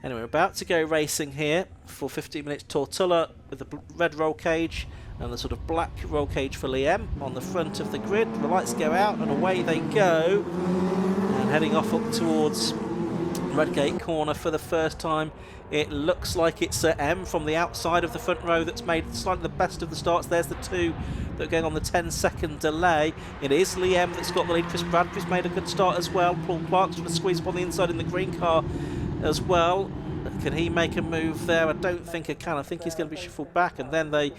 Anyway, we're about to go racing here for 15 minutes. Tortulla with the red roll cage and the sort of black roll cage for Liam on the front of the grid. The lights go out and away they go. And heading off up towards Redgate corner for the first time. It looks like it's M from the outside of the front row that's made slightly the best of the starts. There's the two that are going on the 10-second delay. It is Liam that's got the lead. Chris Bradbury's made a good start as well. Paul Clark's trying to squeeze up on the inside in the green car as well. Can he make a move there? I don't think he can. I think he's going to be shuffled back, and then they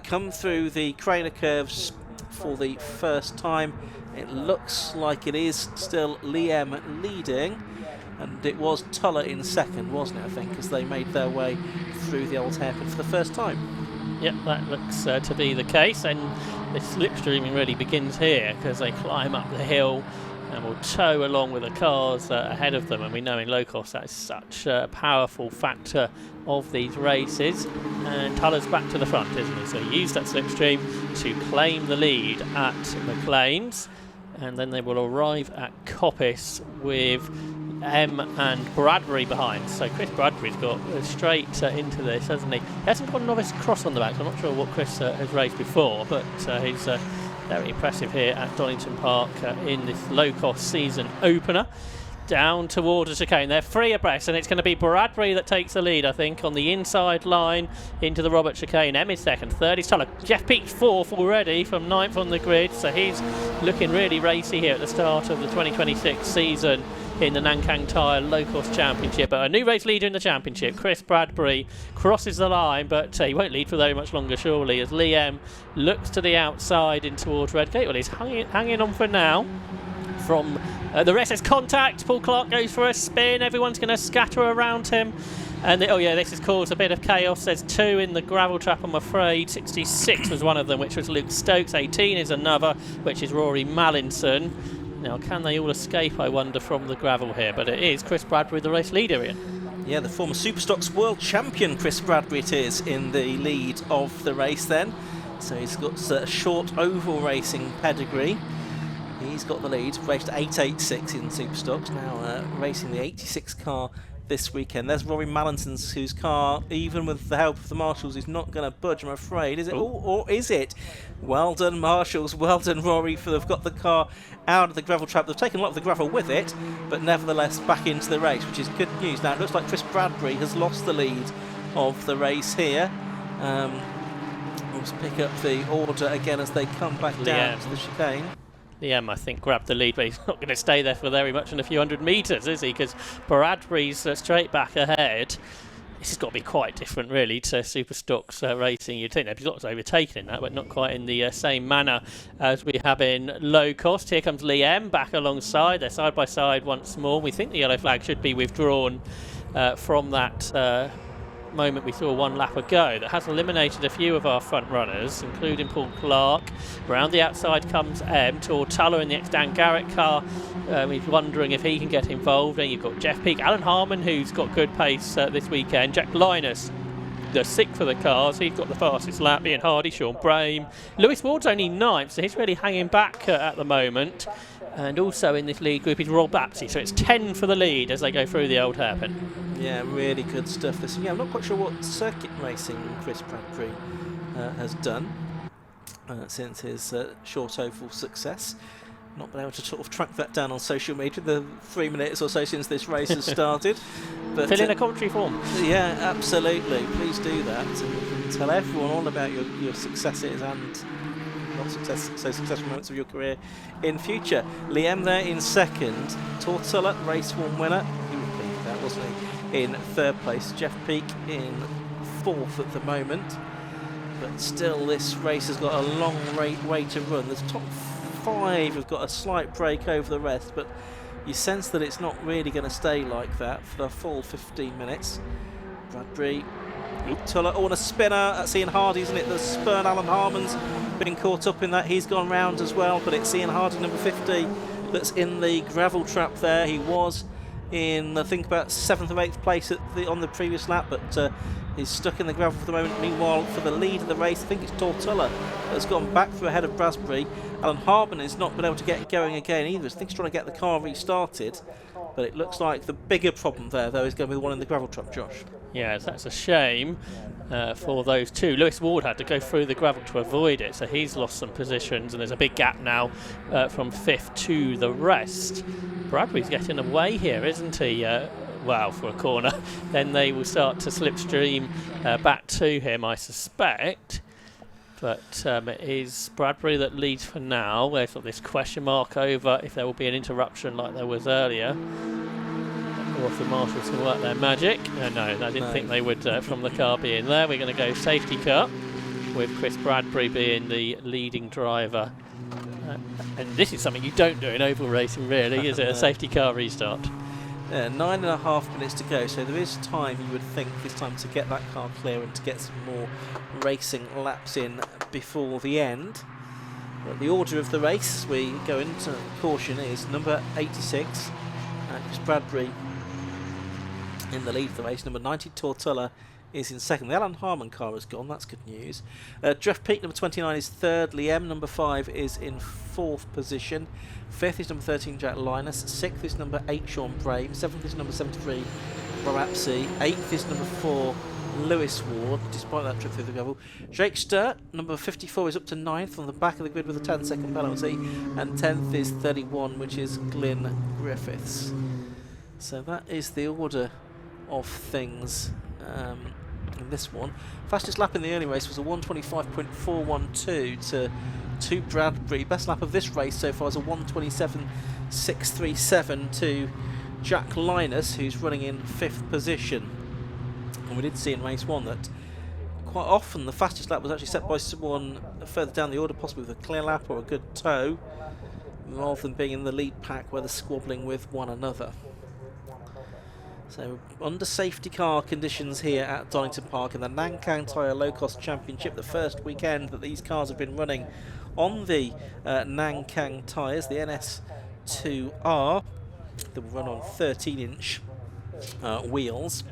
come through the Craner curves for the first time. It looks like it is still Liam leading, and it was Tuller in second, wasn't it, I think, as they made their way through the old hairpin for the first time. Yep, that looks to be the case, and the slipstreaming really begins here because they climb up the hill and will tow along with the cars ahead of them, and we know in Locost that's such a powerful factor of these races. And Tuller's back to the front, isn't he? So he used that slipstream to claim the lead at McLean's, and then they will arrive at Coppice with M and Bradbury behind. So Chris Bradbury's got straight into this, hasn't he? He hasn't got a novice cross on the back, so I'm not sure what Chris has raced before, but he's very impressive here at Donington Park in this low-cost season opener. Down towards the chicane. They're free abreast, and it's going to be Bradbury that takes the lead, I think, on the inside line into the Robert chicane. M is second, third is Tuller. Jeff Peake's fourth already from ninth on the grid, so he's looking really racy here at the start of the 2026 season in the Nankang Tyre Low-Cost Championship. But a new race leader in the championship, Chris Bradbury, crosses the line, but he won't lead for very much longer, surely, as Liam looks to the outside in towards Redgate. Well, he's hanging on for now. From the rest, there's contact. Paul Clark goes for a spin. Everyone's going to scatter around him. And oh yeah, this has caused a bit of chaos. There's two in the gravel trap, I'm afraid. 66 was one of them, which was Luke Stokes. 18 is another, which is Rory Mallinson. Now, can they all escape, I wonder, from the gravel here? But it is Chris Bradbury, the race leader, Ian. Yeah, the former Superstocks world champion, Chris Bradbury, it is, in the lead of the race then. So he's got a short oval racing pedigree. He's got the lead, raced 886 in Superstocks, now racing the 86 car this weekend. There's Rory Mallinson's, whose car, even with the help of the marshals, is not going to budge, I'm afraid. Is it? Or is it? Well done, marshals. Well done, Rory, for they've got the car out of the gravel trap. They've taken a lot of the gravel with it, but nevertheless back into the race, which is good news. Now, it looks like Chris Bradbury has lost the lead of the race here. We'll pick up the order again as they come back down to the chicane. Liam, I think, grabbed the lead, but he's not going to stay there for very much in a few hundred metres, is he? Because Bradbury's straight back ahead. This has got to be quite different, really, to Superstocks racing. You'd think they'd lots overtaken in that, but not quite in the same manner as we have in Locost. Here comes Liam back alongside. They're side by side once more. We think the yellow flag should be withdrawn from that moment we saw one lap ago. That has eliminated a few of our front runners, including Paul Clark. Around the outside comes M toward Tuller in the ex-Dan Garrett car. He's wondering if he can get involved. And you've got Jeff Peake, Alan Harmon, who's got good pace this weekend. Jack Linus, the sixth for the cars. He's got the fastest lap. Ian Hardy, Sean Brame. Lewis Ward's only ninth, so he's really hanging back at the moment. And also in this lead group is Rob Bapsey, so it's 10 for the lead as they go through the old hairpin. Yeah, really good stuff. This, I'm not quite sure what circuit racing Chris Bradbury has done since his short oval success. Not been able to sort of track that down on social media the 3 minutes or so since this race has started. But fill in a commentary form. Yeah, absolutely. Please do that and tell everyone all about your successes and successful moments of your career in future. Liam there in second. Tortulla, race one winner. He would be that, wasn't he? In third place. Jeff Peake in fourth at the moment. But still, this race has got a long way to run. The top five have got a slight break over the rest, but you sense that it's not really going to stay like that for the full 15 minutes. Bradbury, Tuller, and a spinner. That's Ian Hardy, isn't it? The spurn. Alan Harmon's been caught up in that. He's gone round as well, but it's Ian Hardy, number 50, that's in the gravel trap there. He was in, I think, about 7th or 8th place on the previous lap, but he's stuck in the gravel for the moment. Meanwhile, for the lead of the race, I think it's Tortulla that's gone back through ahead of Bradbury. Alan Harmon has not been able to get going again either. I think he's trying to get the car restarted. But it looks like the bigger problem there, though, is going to be the one in the gravel truck, Josh. Yes, that's a shame for those two. Lewis Ward had to go through the gravel to avoid it, so he's lost some positions, and there's a big gap now from 5th to the rest. Bradbury's getting away here, isn't he? Well, for a corner. Then they will start to slipstream back to him, I suspect. But it is Bradbury that leads for now. There's got this question mark over if there will be an interruption like there was earlier. Or if the marshals can work their magic. No, I didn't think they would from the car being there. We're going to go safety car with Chris Bradbury being the leading driver. And this is something you don't do in oval racing, really, is it? A safety car restart. 9.5 minutes to go, so there is time, you would think, this time to get that car clear and to get some more racing laps in before the end. But the order of the race, we go into caution, is number 86, Chris Bradbury in the lead of the race. Number 90, Tortilla, is in second. The Alan Harmon car has gone, that's good news. Jeff Peake, number 29, is third. Liam, number 5, is in fourth position. 5th is number 13, Jack Linus. 6th is number 8, Sean Brame. 7th is number 73, Barapsi. 8th is number 4, Lewis Ward, despite that trip through the gravel. Jake Sturt, number 54, is up to 9th on the back of the grid with a 10-second penalty. And 10th is 31, which is Glyn Griffiths. So that is the order of things in this one. Fastest lap in the early race was a 125.412 to Bradbury. Best lap of this race so far is a 127.637 to Jack Linus, who's running in 5th position. And we did see in race 1 that quite often the fastest lap was actually set by someone further down the order, possibly with a clear lap or a good tow, rather than being in the lead pack where they're squabbling with one another. So under safety car conditions here at Donington Park in the Nankang Tyre Locost Championship, the first weekend that these cars have been running on the Nankang tyres, the NS2R. They will run on 13-inch wheels.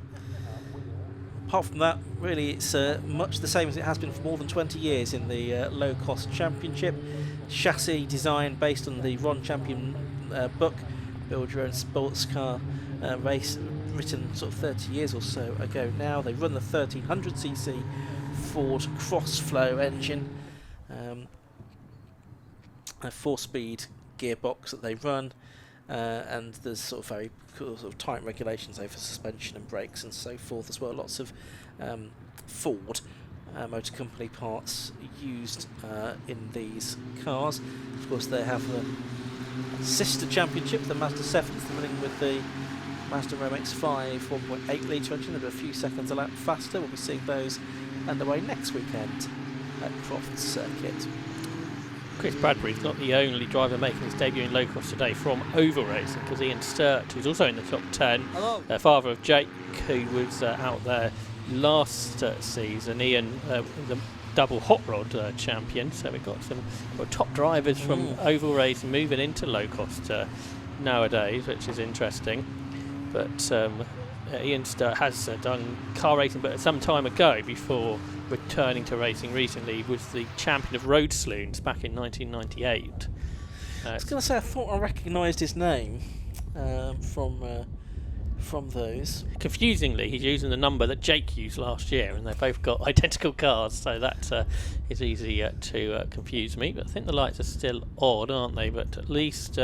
Apart from that, really it's much the same as it has been for more than 20 years in the Low-Cost Championship. Chassis design based on the Ron Champion book, Build Your Own Sports Car race, written sort of 30 years or so ago now. They run the 1300cc Ford Crossflow engine, a 4-speed gearbox that they run, and there's sort of very cool sort of tight regulations over suspension and brakes and so forth as well. Lots of Ford Motor Company parts used in these cars. Of course, they have the sister championship, the Mazda 7s, running with the Mazda MX-5 1.8 litre engine. They're a few seconds a lap faster. We'll be seeing those underway next weekend at Crofts Circuit. Chris Bradbury's not the only driver making his debut in Locost today from oval racing, because Ian Sturt, who's also in the top 10, father of Jake, who was out there last season. Ian, the double hot rod champion, so we've got some top drivers from oval racing moving into Locost nowadays, which is interesting. But Ian Sturt has done car racing, but some time ago, before returning to racing recently, he was the champion of road saloons back in 1998. I was going to say, I thought I recognised his name from those. Confusingly, he's using the number that Jake used last year, and they've both got identical cars, so that is easy to confuse me. But I think the lights are still on, aren't they? But at least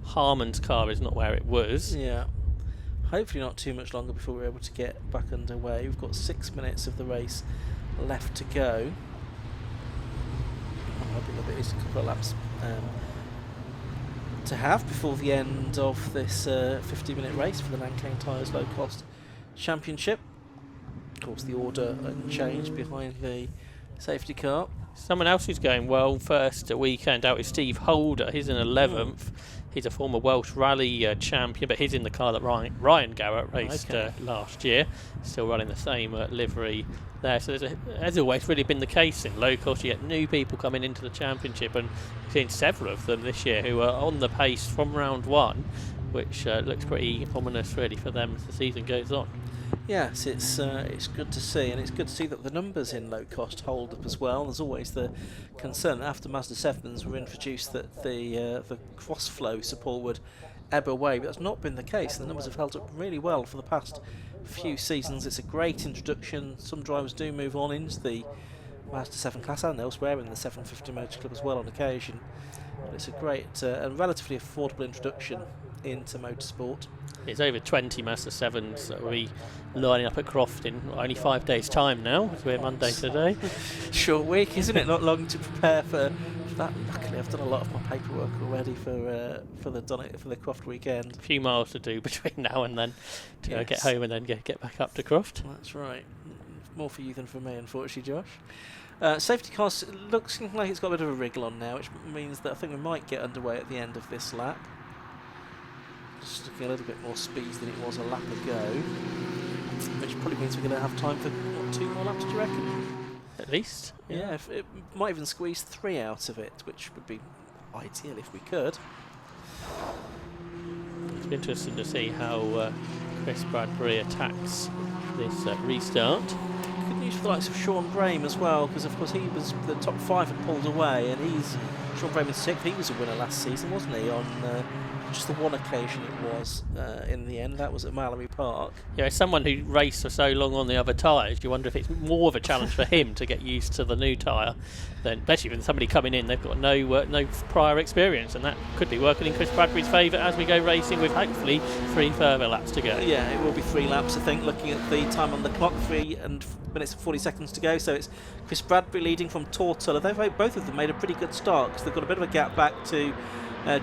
Harmon's car is not where it was. Yeah. Hopefully not too much longer before we're able to get back underway. We've got 6 minutes of the race left to go. I'm hoping there'll be at least a couple of laps to have before the end of this 50-minute race for the Nankang Tyres Low Cost Championship. Of course, the order unchanged behind the safety car. Someone else who's going well first weekend out is Steve Holder. He's in 11th. He's a former Welsh Rally champion, but he's in the car that Ryan Garrett raced last year. Still running the same livery there. So as always, really been the case in Locost. You get new people coming into the championship, and we've seen several of them this year who are on the pace from round 1, which looks pretty ominous really for them as the season goes on. Yes, it's good to see, and it's good to see that the numbers in Locost hold up as well. There's always the concern that after Mazda 7s were introduced that the cross-flow support would ebb away, but that's not been the case. The numbers have held up really well for the past few seasons. It's a great introduction. Some drivers do move on into the Mazda 7 class and elsewhere in the 750 Motor Club as well on occasion. But it's a great and relatively affordable introduction into motorsport. It's over 20 Mazda 7s that will be lining up at Croft in only 5 days' time now, as we're Monday today. Short week, isn't it? Not long to prepare for that. Luckily, I've done a lot of my paperwork already for the Croft weekend. A few miles to do between now and then to Yes. get home and then get back up to Croft. That's right. More for you than for me, unfortunately, Josh. Safety cars looks like it's got a bit of a wriggle on now, which means that I think we might get underway at the end of this lap. Just looking a little bit more speed than it was a lap ago, which probably means we're going to have time for what, 2 more laps, do you reckon? At least. Yeah, if it might even squeeze 3 out of it, which would be ideal if we could. It's interesting to see how Chris Bradbury attacks this restart. Good news for the likes of Sean Brame as well, because of course he was the top 5 had pulled away, and Sean Brame in 6th. He was a winner last season, wasn't he? On just the one occasion it was in the end. That was at Mallory Park. Yeah, as someone who raced for so long on the other tyres, you wonder if it's more of a challenge for him to get used to the new tyre, than especially with somebody coming in, they've got no prior experience, and that could be working in Chris Bradbury's favour as we go racing with hopefully 3 further laps to go. Yeah, it will be 3 laps, I think, looking at the time on the clock, 3 minutes and 40 seconds to go. So it's Chris Bradbury leading from Tortola. Both of them made a pretty good start, because they've got a bit of a gap back to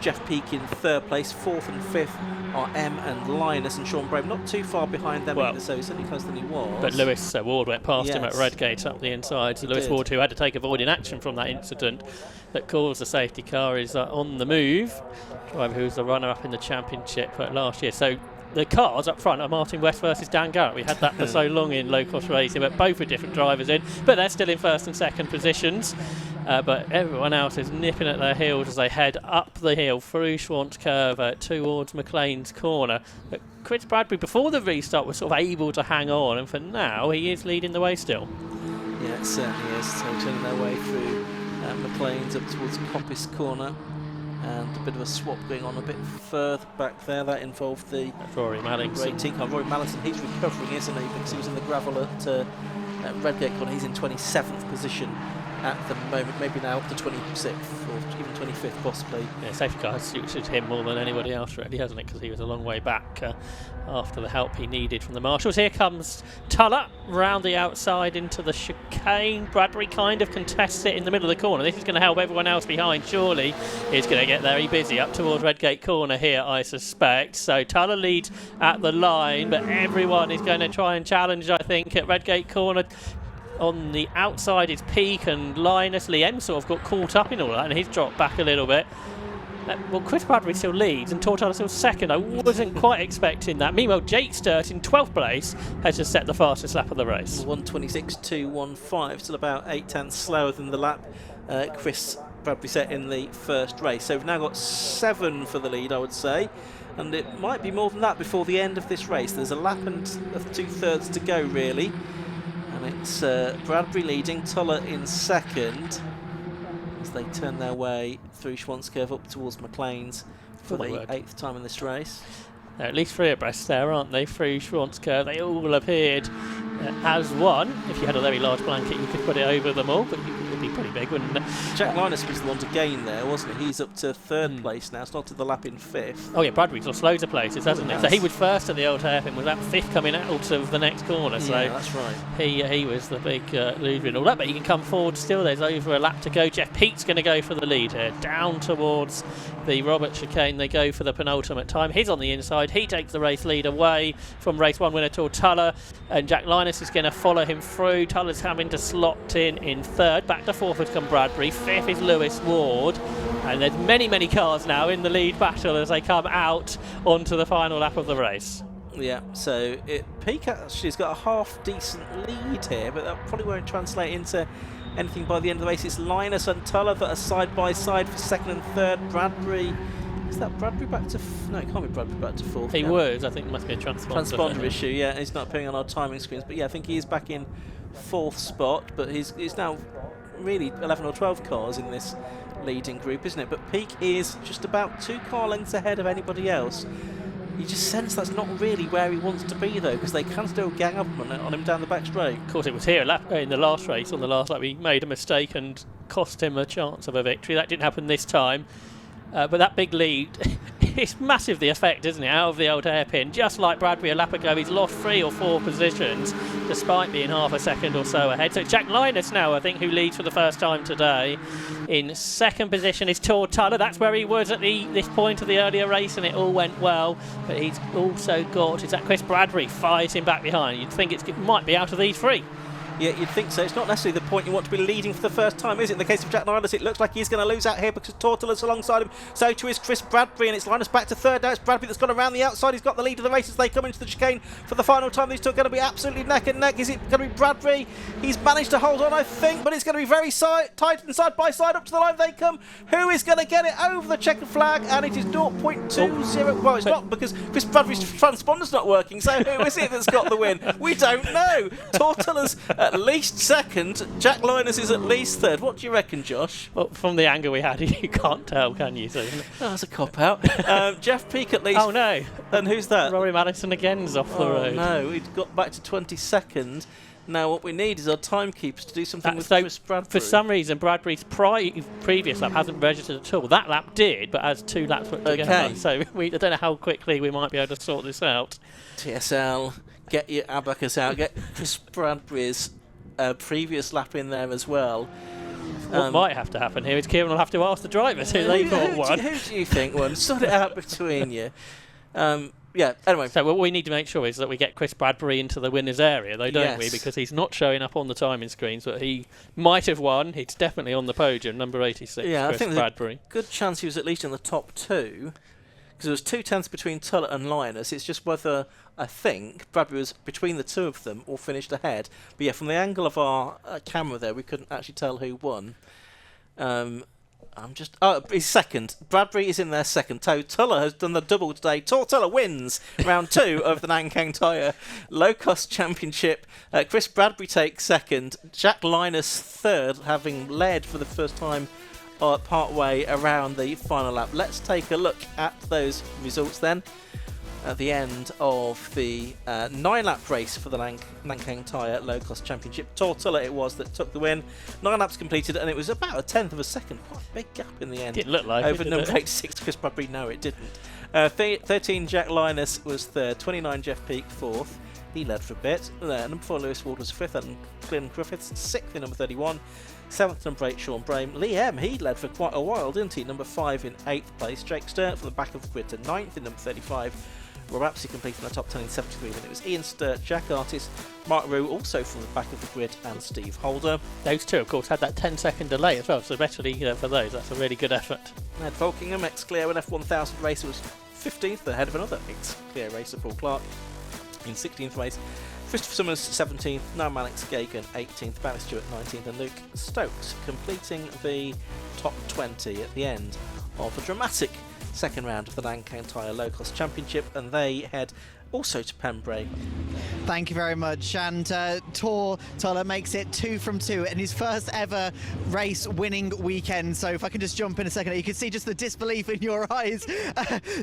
Jeff Peake in 3rd place. 4th and 5th are M and Linus, and Sean Brame not too far behind them either, so he's certainly closer than he was. But Lewis Ward went past him at Yes. Redgate up the inside. So He Lewis did. Ward, who had to take avoiding action from that incident that caused the safety car, is on the move. Driver who was the runner-up in the championship last year. So the cars up front are Martin West versus Dan Garrett. We had that for so long in low-cost racing, but both with different drivers in. But they're still in 1st and 2nd positions. But everyone else is nipping at their heels as they head up the hill through Schwantz Curve towards McLean's Corner. But Chris Bradbury, before the restart, was sort of able to hang on, and for now he is leading the way still. Yeah, it certainly is. So turning their way through McLean's up towards Coppice Corner, and a bit of a swap going on a bit further back there. That involved the Rory great Mallinson. team car. Rory Mallinson, he's recovering, isn't he? Because he was in the gravel at Redgate Corner. He's in 27th position at the moment, maybe now up to 26th or even 25th possibly. Yeah, safety car has suited him more than anybody else, really, hasn't it? Because he was a long way back after the help he needed from the marshals. Here comes Tuller round the outside into the chicane. Bradbury kind of contests it in the middle of the corner. This is going to help everyone else behind. Surely he's going to get very busy up towards Redgate Corner here, I suspect. So Tuller leads at the line, but everyone is going to try and challenge, I think, at Redgate Corner. On the outside is Peake and Linus. Liam sort of got caught up in all that, and he's dropped back a little bit. Well, Chris Bradbury still leads and Tortola still 2nd. I wasn't quite expecting that. Meanwhile, Jake Sturt in 12th place has just set the fastest lap of the race. 1:26.215, still about 8/10 slower than the lap Chris Bradbury set in the first race. So we've now got 7 for the lead, I would say, and it might be more than that before the end of this race. There's a lap and 2/3 to go, really. And it's Bradbury leading, Tuller in 2nd, as they turn their way through Schwantz Curve up towards McLean's for the 8th time in this race. They're at least 3 abreast there, aren't they, through Schwantz Curve? They all appeared as one. If you had a very large blanket, you could put it over them all, but it would be pretty big, wouldn't it? Jack Linus was the one to gain there, wasn't he? He's up to 3rd place now, started the lap in 5th. Oh yeah, Bradbury's lost loads of places, hasn't he? So he was 1st at the old hairpin, was about 5th coming out of the next corner. So yeah, that's right. He was the big loser in all that, but he can come forward still. There's over a lap to go. Jeff Peake's going to go for the lead here. Down towards the Robert chicane, they go for the penultimate time. He's on the inside. He takes the race lead away from race 1 winner Tortola, and Jack Linus is going to follow him through. Tuller's having to slot in 3rd. Back to 4th has come Bradbury. 5th is Lewis Ward. And there's many cars now in the lead battle as they come out onto the final lap of the race. Yeah, so Peake actually has got a half decent lead here, but that probably won't translate into anything by the end of the race. It's Linus and Tuller that are side by side for 2nd and 3rd. Bradbury, is that Bradbury back to no, it can't be Bradbury back to 4th. He was, I think it must be a transponder issue. Yeah, he's not appearing on our timing screens, but yeah, I think he is back in 4th spot, but he's now really 11 or 12 cars in this leading group, isn't it? But Peak is just about 2 car lengths ahead of anybody else. You just sense that's not really where he wants to be, though, because they can still gang up on him down the back straight. Of course, it was here in the last race, on the last lap, he made a mistake and cost him a chance of a victory. That didn't happen this time. But that big lead, it's massive, the effect, isn't it, out of the old hairpin. Just like Bradbury a lap ago, he's lost 3 or 4 positions, despite being half a second or so ahead. So Jack Linus now, I think, who leads for the first time today. In second position is Tyre. That's where he was at this point of the earlier race, and it all went well. But he's also got, is that Chris Bradbury fighting back behind? You'd think it might be out of these 3. Yeah, you'd think so. It's not necessarily the point you want to be leading for the first time, is it? In the case of Jack Linus, it looks like he's going to lose out here because Tortola's alongside him. So too is Chris Bradbury, and it's Linus back to third. Now it's Bradbury that's gone around the outside. He's got the lead of the race as they come into the chicane for the final time. These two are going to be absolutely neck and neck. Is it going to be Bradbury? He's managed to hold on, I think, but it's going to be very tight and side by side up to the line they come. Who is going to get it over the checkered flag? And it is 0.20. Well, it's not, because Chris Bradbury's transponder's not working. So who is it that's got the win? We don't know. Tortola's at least second. Jack Linus is at least third. What do you reckon, Josh? Well, from the angle we had, you can't tell, can you? So that's a cop-out. Jeff Peak at least. Oh, no. And who's that? Rory Madison again's off the road. No, he'd got back to 22nd. Now what we need is our timekeepers to do something with Chris Bradbury. For some reason, Bradbury's previous lap hasn't registered at all. That lap did, but as 2 laps put together. Okay. So I don't know how quickly we might be able to sort this out. TSL, get your abacus out. Get Chris Bradbury's previous lap in there as well. What might have to happen here is Kieran will have to ask the drivers who they thought won. Who do you think won? Sort it out between you. Yeah, anyway. So what we need to make sure is that we get Chris Bradbury into the winner's area, though, don't we? Because he's not showing up on the timing screens, but he might have won. He's definitely on the podium, number 86, yeah, Chris I think Bradbury. There's a good chance he was at least in the top 2, because there was 2 tenths between Tuller and Linus. It's just whether, I think, Bradbury was between the 2 of them or finished ahead. But yeah, from the angle of our camera there, we couldn't actually tell who won. He's second. Bradbury is in there second. Tuller has done the double today. Tuller wins round 2 of the Nankang Tyre Locost Championship. Chris Bradbury takes second. Jack Linus third, having led for the first time part way around the final lap. Let's take a look at those results then. At the end of the 9-lap race for the Nankang Tyre Low-Cost Championship. Tortola it was that took the win. 9 laps completed, and it was about a tenth of a second. Quite a big gap in the end. Didn't look like over it, number 86 Chris Bradbury. No, it didn't. 13 Jack Linus was third. 29 Jeff Peak fourth. He led for a bit. Number 4 Lewis Ward was fifth, and Glyn Griffiths sixth in number 31. 7th number 8 Sean Brame. Liam, he led for quite a while, didn't he? Number 5 in 8th place. Jake Sturt from the back of the grid to 9th in number 35. Rob Apsey completing the top 10 in 73, and it was Ian Sturt, Jack Artis, Mark Rue also from the back of the grid, and Steve Holder. Those 2, of course, had that 10-second delay as well, so especially for those, that's a really good effort. Ed Volkingham, ex-Clear, an F1000 racer, was 15th, ahead of another ex-Clear racer, Paul Clark, in 16th race. Christopher Summers 17th, Noam Alex Gagan 18th, Barry Stewart 19th, and Luke Stokes completing the top 20 at the end of a dramatic second round of the Nankang Tyre Low-Cost Championship, and they head also to Pembrey. Thank you very much. And Tuller makes it 2 from 2 in his first ever race winning weekend. So if I can just jump in a second, you can see just the disbelief in your eyes.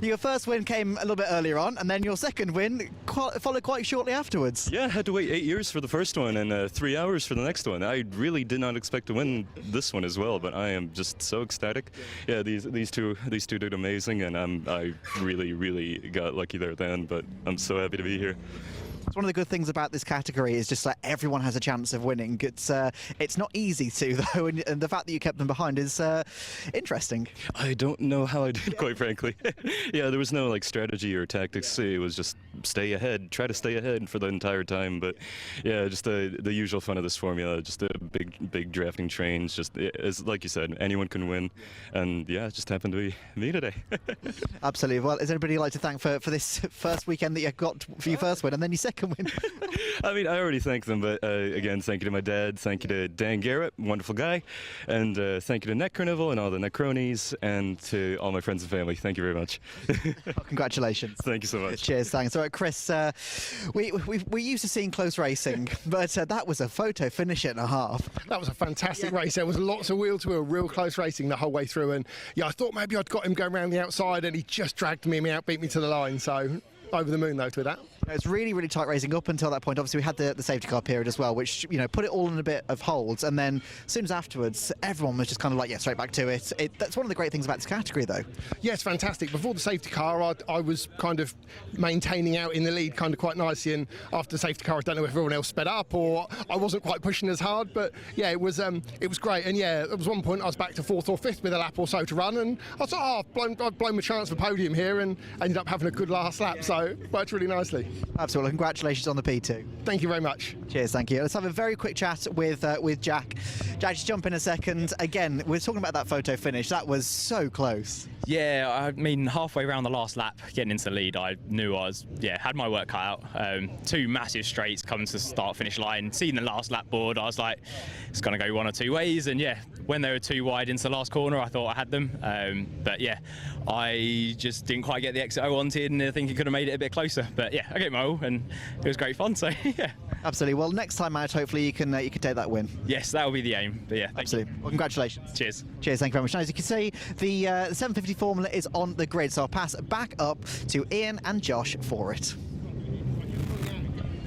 Your first win came a little bit earlier on, and then your second win followed quite shortly afterwards. Yeah, I had to wait 8 years for the first one and 3 hours for the next one. I really did not expect to win this one as well, but I am just so ecstatic. Yeah, these two did amazing, and I really got lucky there at the end, but I'm so happy to be here. It's one of the good things about this category is just like everyone has a chance of winning. It's not easy to, though, and the fact that you kept them behind is interesting. I don't know how I did, quite frankly. Yeah, there was no like strategy or tactics. It was just stay ahead, try to stay ahead for the entire time. But yeah, just the usual fun of this formula, just a big drafting trains. Just as like you said, anyone can win, and yeah, it just happened to be me today. Absolutely. Well, is anybody you'd like to thank for this first weekend that you got for your first win and then your second? second win. I mean, I already thanked them, but again, thank you to my dad, thank you to Dan Garrett, wonderful guy, and thank you to Net Carnival and all the Necronies, and to all my friends and family. Thank you very much. Well, congratulations. Thank you so much. Cheers, thanks. All right, Chris, we're used to seeing close racing, but that was a photo finish and a half. That was a fantastic race. There was lots of wheel-to-wheel, real close racing the whole way through, and yeah, I thought maybe I'd got him going around the outside, and he just dragged me out, beat me to the line. So over the moon though with that. It was really, really tight racing up until that point. Obviously, we had the safety car period as well, which, you know, put it all in a bit of holds. And then as soon as afterwards, everyone was just kind of like, yeah, straight back to it. That's one of the great things about this category, though. Yes, fantastic. Before the safety car, I was kind of maintaining out in the lead kind of quite nicely. And after the safety car, I don't know if everyone else sped up or I wasn't quite pushing as hard. But yeah, it was great. And yeah, there was one point I was back to 4th or 5th with a lap or so to run. And I thought, I've blown my chance for podium here, and ended up having a good last lap. So it worked really nicely. Absolutely. Congratulations on the P2. Thank you very much. Cheers, thank you. Let's have a very quick chat with Jack. Jack, just jump in a second. Again, we're talking about that photo finish. That was so close. Yeah, I mean, halfway around the last lap, getting into the lead, I knew I was, had my work cut out. 2 massive straights coming to the start-finish line. Seeing the last lap board, I was like, it's going to go one or two ways. And yeah, when they were too wide into the last corner, I thought I had them. But yeah, I just didn't quite get the exit I wanted, and I think it could have made it a bit closer. But yeah, I gave my all, and it was great fun. So yeah. Absolutely. Well, next time out, hopefully you can take that win. Yes, that will be the aim. But yeah, absolutely. Well, congratulations. Cheers. Cheers. Thank you very much. Now, as you can see, the 750 Formula is on the grid, so I'll pass back up to Ian and Josh for it.